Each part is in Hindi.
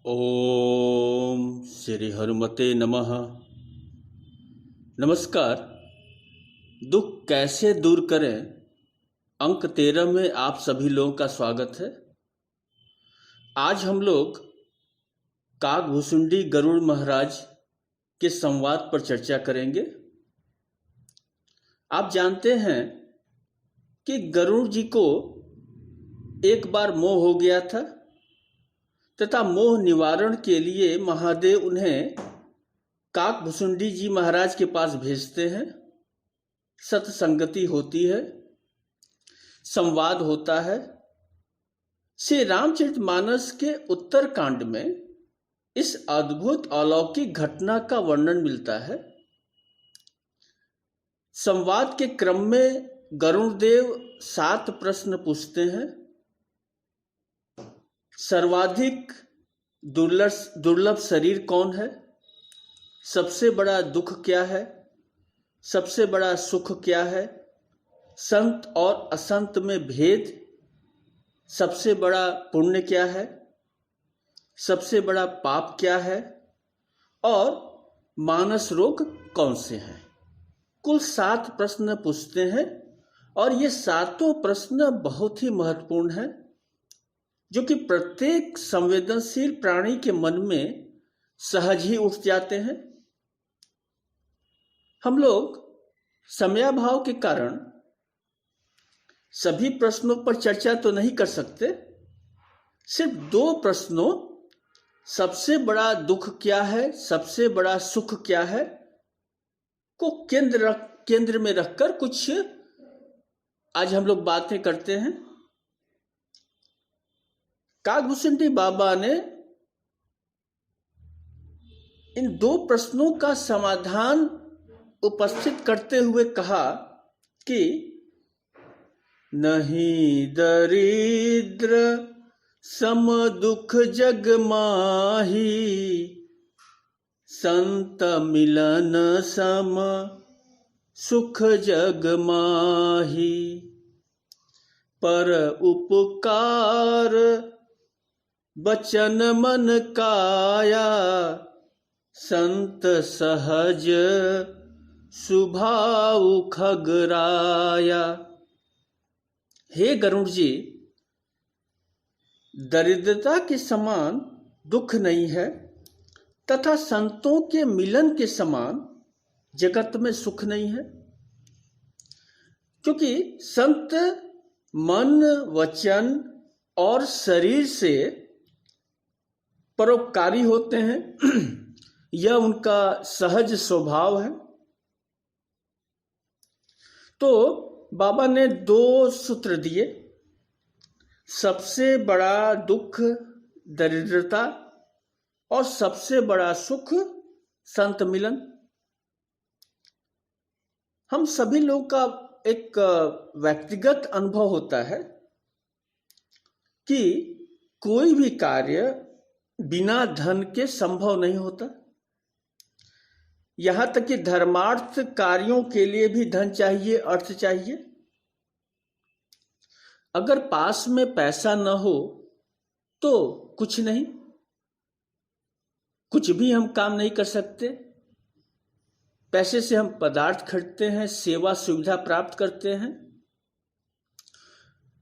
ओम श्री हनुमते नमः। नमस्कार। दुख कैसे दूर करें, अंक 13 में आप सभी लोगों का स्वागत है। आज हम लोग काकभुसुंडी गरुड़ महाराज के संवाद पर चर्चा करेंगे। आप जानते हैं कि गरुड़ जी को एक बार मोह हो गया था तथा मोह निवारण के लिए महादेव उन्हें काकभुसुंडी जी महाराज के पास भेजते हैं। सत्संगति होती है, संवाद होता है। श्री रामचरितमानस के उत्तरकांड में इस अद्भुत अलौकिक घटना का वर्णन मिलता है। संवाद के क्रम में गरुड़ देव 7 प्रश्न पूछते हैं। सर्वाधिक दुर्लभ शरीर कौन है? सबसे बड़ा दुख क्या है? सबसे बड़ा सुख क्या है? संत और असंत में भेद? सबसे बड़ा पुण्य क्या है? सबसे बड़ा पाप क्या है? और मानस रोग कौन से हैं? कुल 7 प्रश्न पूछते हैं और ये 7 प्रश्न बहुत ही महत्वपूर्ण हैं, जो कि प्रत्येक संवेदनशील प्राणी के मन में सहज ही उठ जाते हैं। हम लोग समयाभाव के कारण सभी प्रश्नों पर चर्चा तो नहीं कर सकते। सिर्फ 2 प्रश्नों, सबसे बड़ा दुख क्या है, सबसे बड़ा सुख क्या है, को केंद्र में रखकर कुछ आज हम लोग बातें करते हैं। काकभुसुंडी बाबा ने इन 2 प्रश्नों का समाधान उपस्थित करते हुए कहा कि नहीं दरिद्र सम दुख जग माही, संत मिलन सम सुख जग माही। पर उपकार बचन मन काया, संत सहज सुभाव खगराया। हे गरुड़ जी, दरिद्रता के समान दुख नहीं है तथा संतों के मिलन के समान जगत में सुख नहीं है, क्योंकि संत मन, वचन और शरीर से परोपकारी होते हैं। यह उनका सहज स्वभाव है। तो बाबा ने 2 सूत्र दिए। सबसे बड़ा दुख दरिद्रता और सबसे बड़ा सुख संत मिलन। हम सभी लोगों का एक व्यक्तिगत अनुभव होता है कि कोई भी कार्य बिना धन के संभव नहीं होता। यहां तक कि धर्मार्थ कार्यों के लिए भी धन चाहिए, अर्थ चाहिए। अगर पास में पैसा न हो तो कुछ नहीं, कुछ भी हम काम नहीं कर सकते। पैसे से हम पदार्थ खरीदते हैं, सेवा सुविधा प्राप्त करते हैं।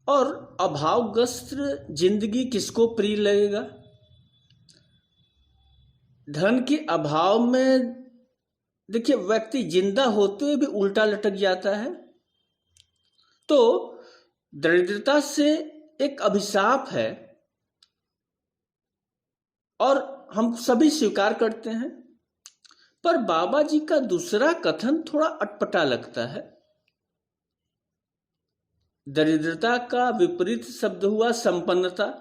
और अभावग्रस्त जिंदगी किसको प्रिय लगेगा? धन के अभाव में देखिए, व्यक्ति जिंदा होते हुए भी उल्टा लटक जाता है। तो दरिद्रता से एक अभिशाप है और हम सभी स्वीकार करते हैं। पर बाबा जी का दूसरा कथन थोड़ा अटपटा लगता है। दरिद्रता का विपरीत शब्द हुआ संपन्नता।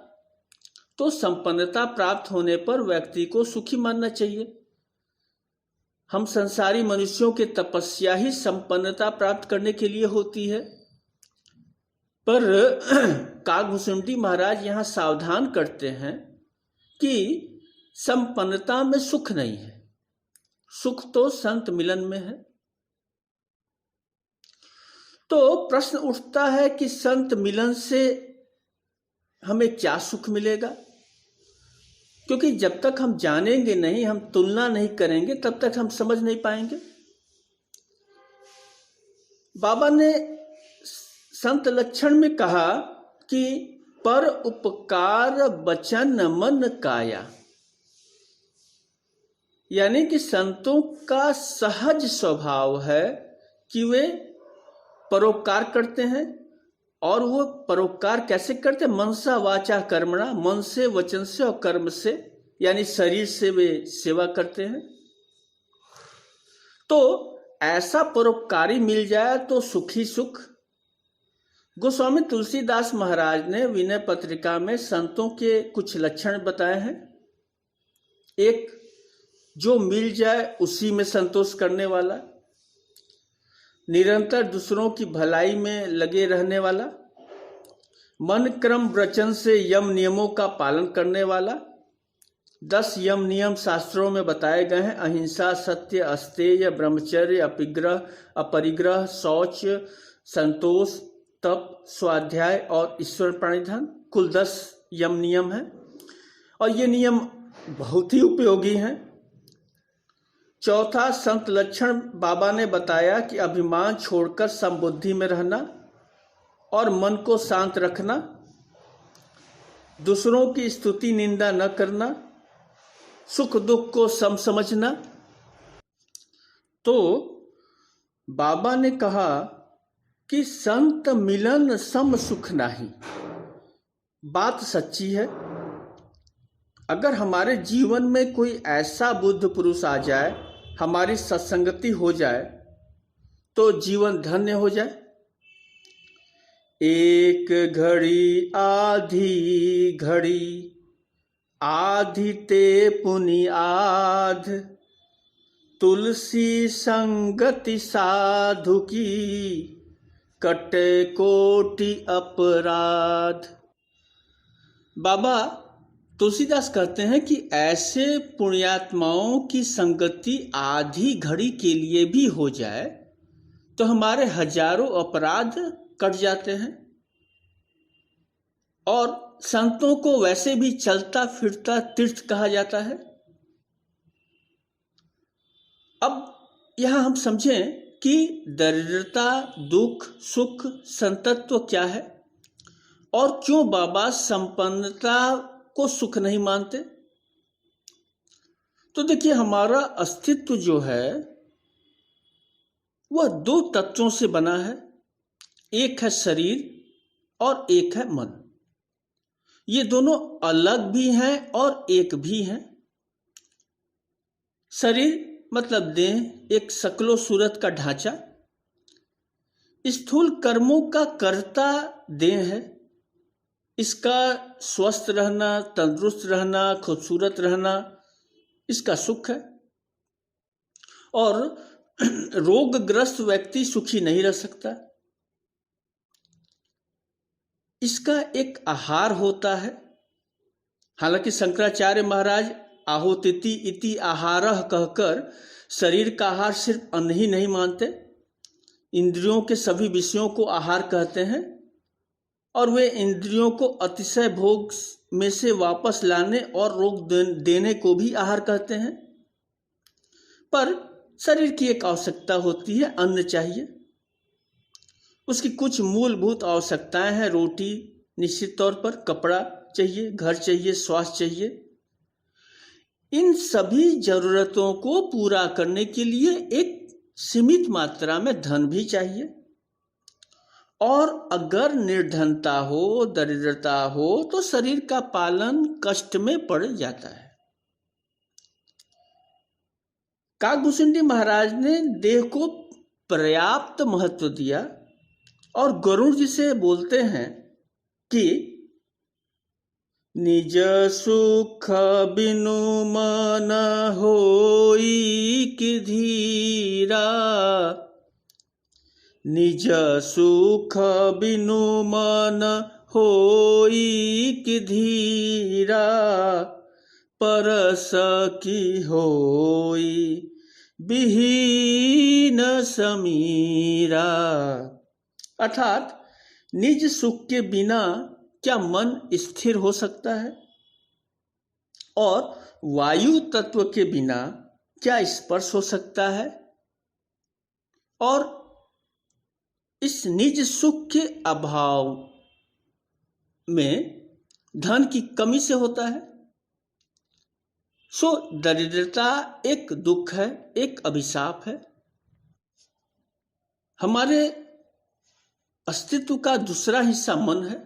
तो संपन्नता प्राप्त होने पर व्यक्ति को सुखी मानना चाहिए। हम संसारी मनुष्यों की तपस्या ही संपन्नता प्राप्त करने के लिए होती है। पर काकभुसुंडी महाराज यहां सावधान करते हैं कि संपन्नता में सुख नहीं है, सुख तो संत मिलन में है। तो प्रश्न उठता है कि संत मिलन से हमें क्या सुख मिलेगा? क्योंकि जब तक हम जानेंगे नहीं, हम तुलना नहीं करेंगे, तब तक हम समझ नहीं पाएंगे। बाबा ने संत लक्षण में कहा कि पर उपकार वचन मन काया, यानी कि संतों का सहज स्वभाव है कि वे परोपकार करते हैं। और वो परोपकार कैसे करते हैं? मनसा वाचा कर्मणा, मन से, वचन से और कर्म से, यानी शरीर से वे सेवा करते हैं। तो ऐसा परोपकारी मिल जाए तो सुखी सुख। गोस्वामी तुलसीदास महाराज ने विनय पत्रिका में संतों के कुछ लक्षण बताए हैं। एक, जो मिल जाए उसी में संतोष करने वाला, निरंतर दूसरों की भलाई में लगे रहने वाला, मन क्रम वचन से यम नियमों का पालन करने वाला। 10 यम नियम शास्त्रों में बताए गए हैं: अहिंसा, सत्य, अस्तेय, ब्रह्मचर्य, अपरिग्रह, शौच, संतोष, तप, स्वाध्याय और ईश्वर प्रणिधान। कुल 10 यम नियम हैं और ये नियम बहुत ही उपयोगी हैं। चौथा, संत लक्षण बाबा ने बताया कि अभिमान छोड़कर समबुद्धि में रहना और मन को शांत रखना, दूसरों की स्तुति निंदा न करना, सुख दुख को सम समझना। तो बाबा ने कहा कि संत मिलन सम सुख नाही। बात सच्ची है। अगर हमारे जीवन में कोई ऐसा बुद्ध पुरुष आ जाए, हमारी सत्संगति हो जाए, तो जीवन धन्य हो जाए। एक घड़ी आधी घड़ी, आधी ते पुनि आध, तुलसी संगति साधु की, कटे कोटि अपराध। बाबा तुलसीदास कहते हैं कि ऐसे पुण्यात्माओं की संगति आधी घड़ी के लिए भी हो जाए तो हमारे हजारों अपराध कट जाते हैं। और संतों को वैसे भी चलता फिरता तीर्थ कहा जाता है। अब यहां हम समझें कि दरिद्रता, दुख, सुख, संतत्व क्या है और क्यों बाबा संपन्नता को सुख नहीं मानते। तो देखिए, हमारा अस्तित्व जो है वह 2 तत्वों से बना है। एक है शरीर और एक है मन। ये दोनों अलग भी हैं और एक भी हैं। शरीर मतलब देह, एक शक्लो सूरत का ढांचा। स्थूल कर्मों का कर्ता देह है। इसका स्वस्थ रहना, तंदुरुस्त रहना, खूबसूरत रहना, इसका सुख है। और रोगग्रस्त व्यक्ति सुखी नहीं रह सकता। इसका एक आहार होता है। हालांकि शंकराचार्य महाराज आहोतिति इति आहारः कहकर शरीर का आहार सिर्फ अन्न ही नहीं मानते, इंद्रियों के सभी विषयों को आहार कहते हैं और वे इंद्रियों को अतिशय भोग में से वापस लाने और रोक देने को भी आहार कहते हैं। पर शरीर की एक आवश्यकता होती है, अन्न चाहिए। उसकी कुछ मूलभूत आवश्यकताएं हैं। रोटी निश्चित तौर पर, कपड़ा चाहिए, घर चाहिए, स्वास्थ्य चाहिए। इन सभी जरूरतों को पूरा करने के लिए एक सीमित मात्रा में धन भी चाहिए। और अगर निर्धनता हो, दरिद्रता हो, तो शरीर का पालन कष्ट में पड़ जाता है। काकभूषुंडी महाराज ने देह को पर्याप्त महत्व दिया और गरुड़ जी से बोलते हैं कि निज सुख बिनु मन होई कि धीरा, निज सुख बिनु मन होई कि धीरा, परस की होई विहीन समीरा। अर्थात निज सुख के बिना क्या मन स्थिर हो सकता है? और वायु तत्व के बिना क्या स्पर्श हो सकता है? और इस निज सुख के अभाव में धन की कमी से होता है। सो दरिद्रता एक दुख है, एक अभिशाप है। हमारे अस्तित्व का दूसरा हिस्सा मन है।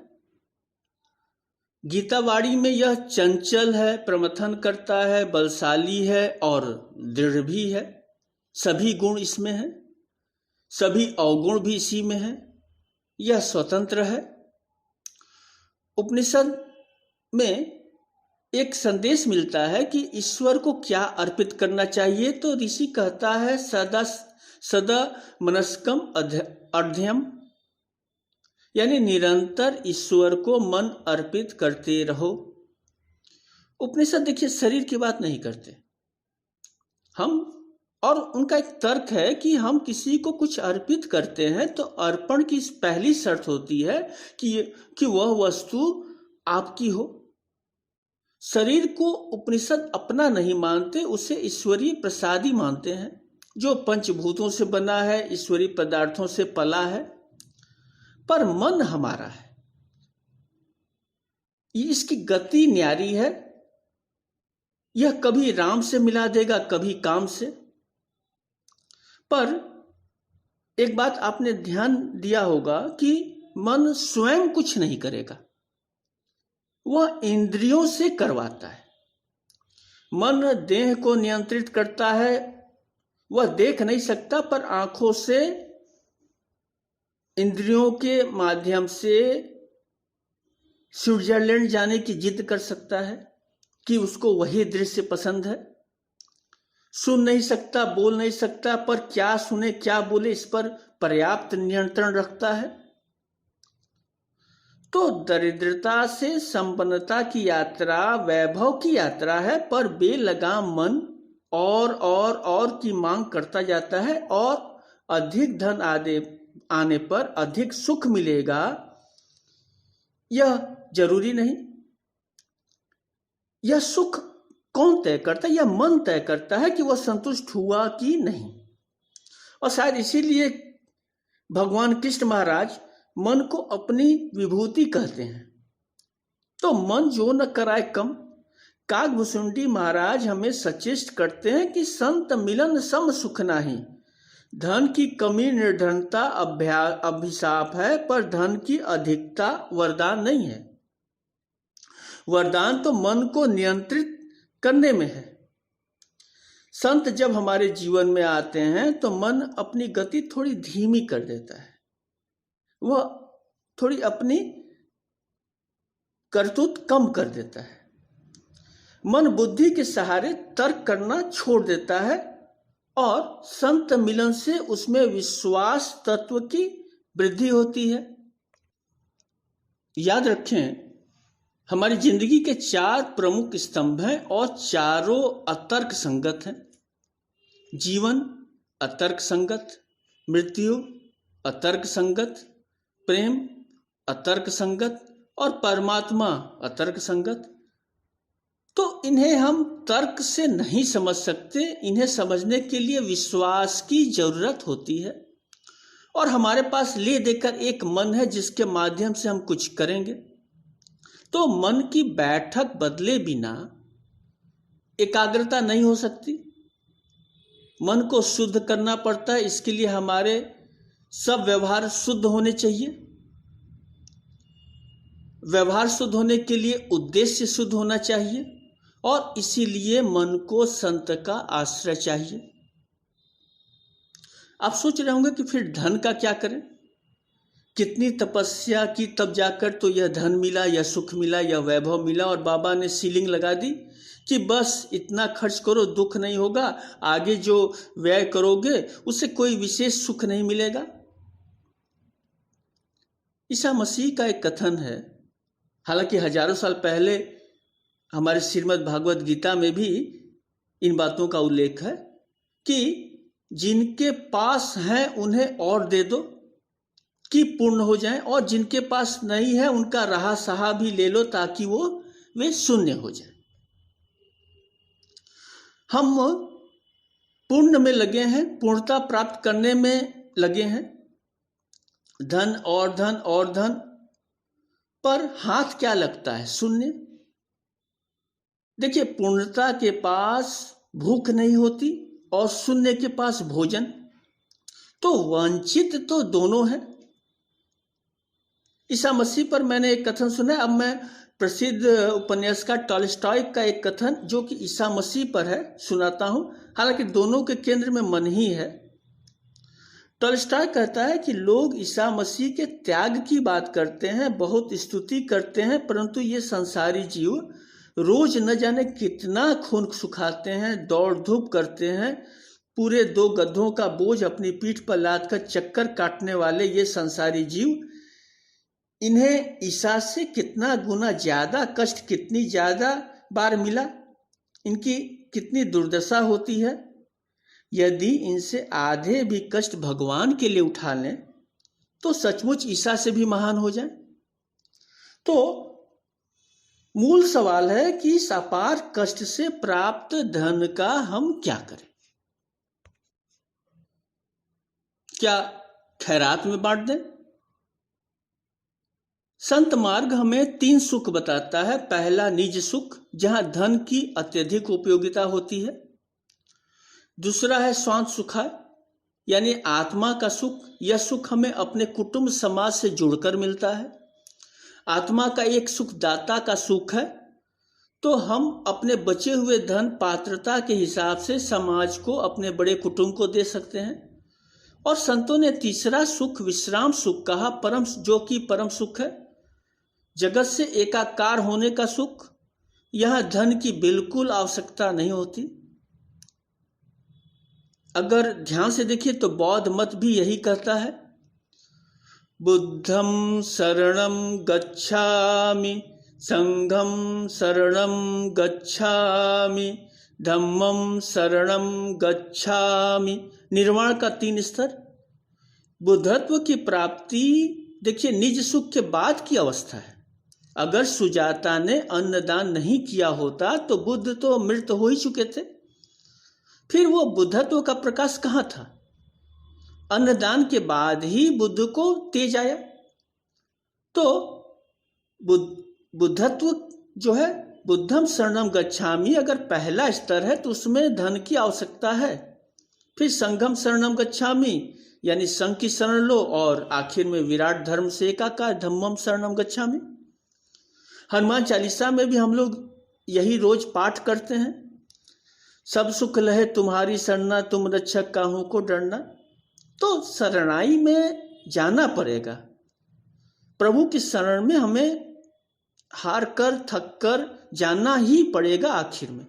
गीतावाणी में यह चंचल है, प्रमथन करता है, बलशाली है और दृढ़ भी है। सभी गुण इसमें हैं, सभी अवगुण भी इसी में है। यह स्वतंत्र है। उपनिषद में एक संदेश मिलता है कि ईश्वर को क्या अर्पित करना चाहिए। तो ऋषि कहता है सदा मनस्कम अर्ध्यम, यानी निरंतर ईश्वर को मन अर्पित करते रहो। उपनिषद देखिए शरीर की बात नहीं करते हम, और उनका एक तर्क है कि हम किसी को कुछ अर्पित करते हैं तो अर्पण की पहली शर्त होती है कि वह वस्तु आपकी हो। शरीर को उपनिषद अपना नहीं मानते, उसे ईश्वरीय प्रसादी मानते हैं, जो पंचभूतों से बना है, ईश्वरीय पदार्थों से पला है। पर मन हमारा है, इसकी गति न्यारी है। यह कभी राम से मिला देगा, कभी काम से। पर एक बात आपने ध्यान दिया होगा कि मन स्वयं कुछ नहीं करेगा, वह इंद्रियों से करवाता है। मन देह को नियंत्रित करता है। वह देख नहीं सकता, पर आंखों से, इंद्रियों के माध्यम से स्विट्जरलैंड जाने की जिद कर सकता है कि उसको वही दृश्य पसंद है। सुन नहीं सकता, बोल नहीं सकता, पर क्या सुने क्या बोले इस पर पर्याप्त नियंत्रण रखता है। तो दरिद्रता से संपन्नता की यात्रा वैभव की यात्रा है, पर बेलगाम मन और की मांग करता जाता है। और अधिक धन आने पर अधिक सुख मिलेगा, यह जरूरी नहीं। यह सुख कौन तय करता है? यह मन तय करता है कि वह संतुष्ट हुआ कि नहीं। और शायद इसीलिए भगवान कृष्ण महाराज मन को अपनी विभूति कहते हैं। तो मन जो न कराए कम। काकभुसुंडी महाराज हमें सचेष्ट करते हैं कि संत मिलन सम सुख नाही। धन की कमी निर्धनता अभिशाप है, पर धन की अधिकता वरदान नहीं है। वरदान तो मन को नियंत्रित करने में है। संत जब हमारे जीवन में आते हैं तो मन अपनी गति थोड़ी धीमी कर देता है। वह थोड़ी अपनी करतूत कम कर देता है। मन बुद्धि के सहारे तर्क करना छोड़ देता है और संत मिलन से उसमें विश्वास तत्व की वृद्धि होती है। याद रखें, हमारी जिंदगी के 4 प्रमुख स्तंभ हैं और चारों अतर्क संगत हैं। जीवन अतर्क संगत, मृत्यु अतर्क संगत, प्रेम अतर्क संगत और परमात्मा अतर्क संगत। तो इन्हें हम तर्क से नहीं समझ सकते। इन्हें समझने के लिए विश्वास की जरूरत होती है। और हमारे पास ले देकर एक मन है जिसके माध्यम से हम कुछ करेंगे। तो मन की बैठक बदले बिना एकाग्रता नहीं हो सकती। मन को शुद्ध करना पड़ता है। इसके लिए हमारे सब व्यवहार शुद्ध होने चाहिए। व्यवहार शुद्ध होने के लिए उद्देश्य शुद्ध होना चाहिए और इसीलिए मन को संत का आश्रय चाहिए। आप सोच रहे होंगे कि फिर धन का क्या करें? कितनी तपस्या की तब जाकर तो यह धन मिला, यह सुख मिला, यह वैभव मिला और बाबा ने सीलिंग लगा दी कि बस इतना खर्च करो, दुख नहीं होगा, आगे जो व्यय करोगे उससे कोई विशेष सुख नहीं मिलेगा। ईसा मसीह का एक कथन है, हालांकि हजारों साल पहले हमारे श्रीमद् भागवत गीता में भी इन बातों का उल्लेख है कि जिनके पास है उन्हें और दे दो कि पूर्ण हो जाए, और जिनके पास नहीं है उनका रहा सहा भी ले लो ताकि वे शून्य हो जाए। हम पूर्ण में लगे हैं, पूर्णता प्राप्त करने में लगे हैं, धन और धन और धन, पर हाथ क्या लगता है? शून्य। देखिए, पूर्णता के पास भूख नहीं होती और शून्य के पास भोजन, तो वंचित तो दोनों है। ईसा मसीह पर मैंने एक कथन सुना है। अब मैं प्रसिद्ध उपन्यासकार टॉलस्टॉय का एक कथन जो कि ईसा मसीह पर है सुनाता हूं, हालांकि दोनों के केंद्र में मन ही है। टॉलस्टॉय कहता है कि लोग ईसा मसीह के त्याग की बात करते हैं, बहुत स्तुति करते हैं, परंतु ये संसारी जीव रोज न जाने कितना खून सुखाते हैं, दौड़ धूप करते हैं, पूरे 2 गधों का बोझ अपनी पीठ पर लाद कर चक्कर काटने वाले ये संसारी जीव, इन्हें ईसा से कितना गुना ज्यादा कष्ट, कितनी ज्यादा बार मिला, इनकी कितनी दुर्दशा होती है। यदि इनसे आधे भी कष्ट भगवान के लिए उठा लें तो सचमुच ईसा से भी महान हो जाए। तो मूल सवाल है कि इस अपार कष्ट से प्राप्त धन का हम क्या करें? क्या खैरात में बांट दें? संत मार्ग हमें 3 सुख बताता है। पहला निज सुख, जहां धन की अत्यधिक उपयोगिता होती है। दूसरा है स्वांत सुखा, यानी आत्मा का सुख। यह सुख हमें अपने कुटुंब समाज से जुड़कर मिलता है। आत्मा का एक सुख दाता का सुख है, तो हम अपने बचे हुए धन पात्रता के हिसाब से समाज को, अपने बड़े कुटुंब को दे सकते हैं। और संतों ने तीसरा सुख विश्राम सुख कहा, परम, जो कि परम सुख है, जगत से एकाकार होने का सुख। यह धन की बिल्कुल आवश्यकता नहीं होती। अगर ध्यान से देखिए तो बौद्ध मत भी यही कहता है, बुद्धं शरणं गच्छामि, संघं शरणं गच्छामि, धम्मं शरणं गच्छामि। निर्वाण का 3 स्तर। बुद्धत्व की प्राप्ति देखिए निज सुख के बाद की अवस्था है। अगर सुजाता ने अन्नदान नहीं किया होता तो बुद्ध तो मृत हो ही चुके थे। फिर वो बुद्धत्व का प्रकाश कहाँ था? अन्नदान के बाद ही बुद्ध को तेज आया। तो बुद्धत्व जो है, बुद्धम शरणम गच्छामि, अगर पहला स्तर है तो उसमें धन की आवश्यकता है। फिर संघम शरणम गच्छामि, यानी संघ की शरण लो, और आखिर में विराट धर्म से एकाकार धम्मम शरणम गच्छामि। हनुमान चालीसा में भी हम लोग यही रोज पाठ करते हैं, सब सुख लहे तुम्हारी शरणा, तुम रक्षक काहू को डरना। तो शरणाई में जाना पड़ेगा। प्रभु की शरण में हमें हार कर, थक कर जाना ही पड़ेगा आखिर में।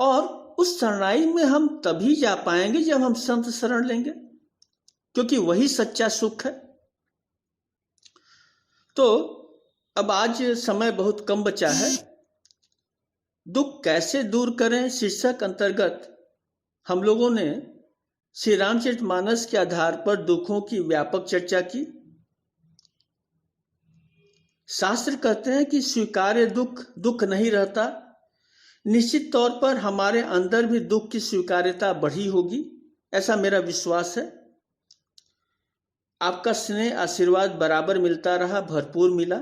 और उस शरणाई में हम तभी जा पाएंगे जब हम संत शरण लेंगे, क्योंकि वही सच्चा सुख है। तो अब आज समय बहुत कम बचा है। दुख कैसे दूर करें शीर्षक अंतर्गत हम लोगों ने श्री रामचरितमानस के आधार पर दुखों की व्यापक चर्चा की। शास्त्र कहते हैं कि स्वीकार्य दुख दुख नहीं रहता। निश्चित तौर पर हमारे अंदर भी दुख की स्वीकार्यता बढ़ी होगी, ऐसा मेरा विश्वास है। आपका स्नेह आशीर्वाद बराबर मिलता रहा, भरपूर मिला।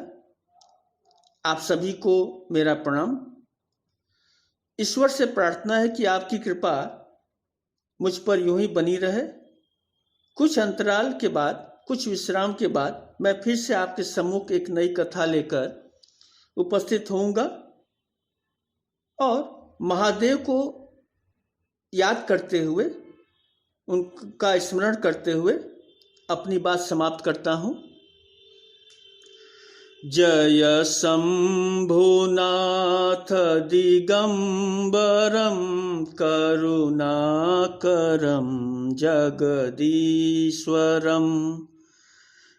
आप सभी को मेरा प्रणाम। ईश्वर से प्रार्थना है कि आपकी कृपा मुझ पर यूं ही बनी रहे। कुछ अंतराल के बाद, कुछ विश्राम के बाद मैं फिर से आपके सम्मुख एक नई कथा लेकर उपस्थित होऊंगा और महादेव को याद करते हुए, उनका स्मरण करते हुए अपनी बात समाप्त करता हूं। जय शंभुनाथ दिगंबरम करुणाकरम जगदीश्वरम।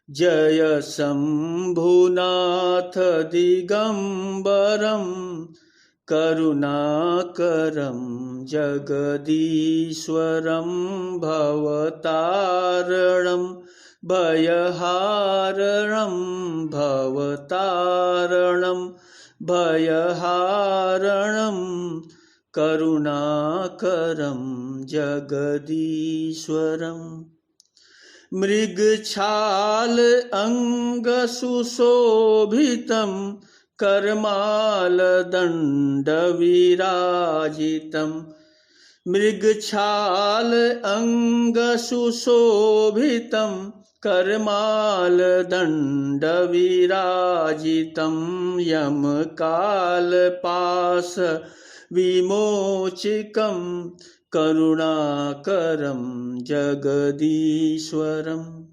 जय शंभुनाथ दिगंबरम करुणाकरम जगदीश्वरम। भवतारणं भयहारणं भवतारणं भयहारणं करुणाकरं जगदीश्वरम् मृगछाल अंगसुशोभितं करमालदण्डविराजितं मृगछाल अंगसुशोभितं करमालदण्डविराजितं यमकालपाश विमोचकं करुणाकरं जगदीश्वरम्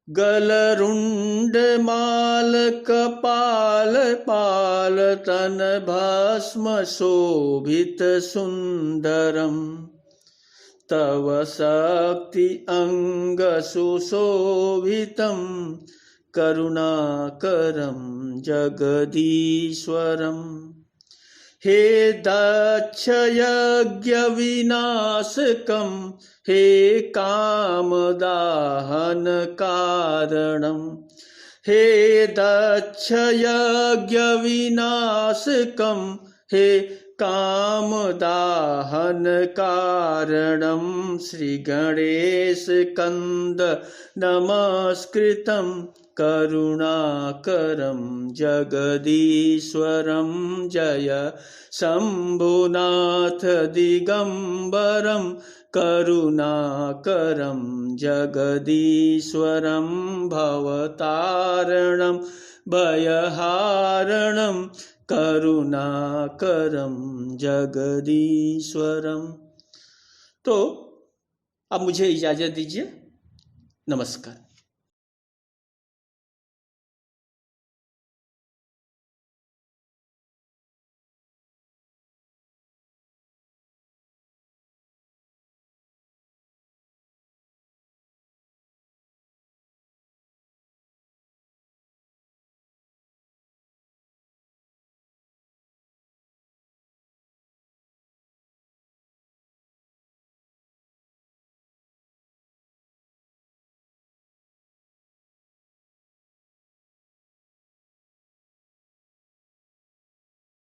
गलरुण्डमालकपालपालतनभस्मशोभितसुन्दरम् तव शक्ति अंगसुशोभितं करुणाकरं जगदीश्वरम् हे दक्षयज्ञविनाशकं हे कामदाहनकारणं हे दक्षयज्ञविनाशकं हे कामदाहनकारणं श्रीगणेशकन्द नमस्कृतं करुणाकरं जगदीश्वरं जय शम्भुनाथ दिगम्बरं करुणाकरं जगदीश्वरं भवतारणं भयहारणं करुणाकरं जगदीश्वरम। तो अब मुझे इजाज़त दीजिए। नमस्कार।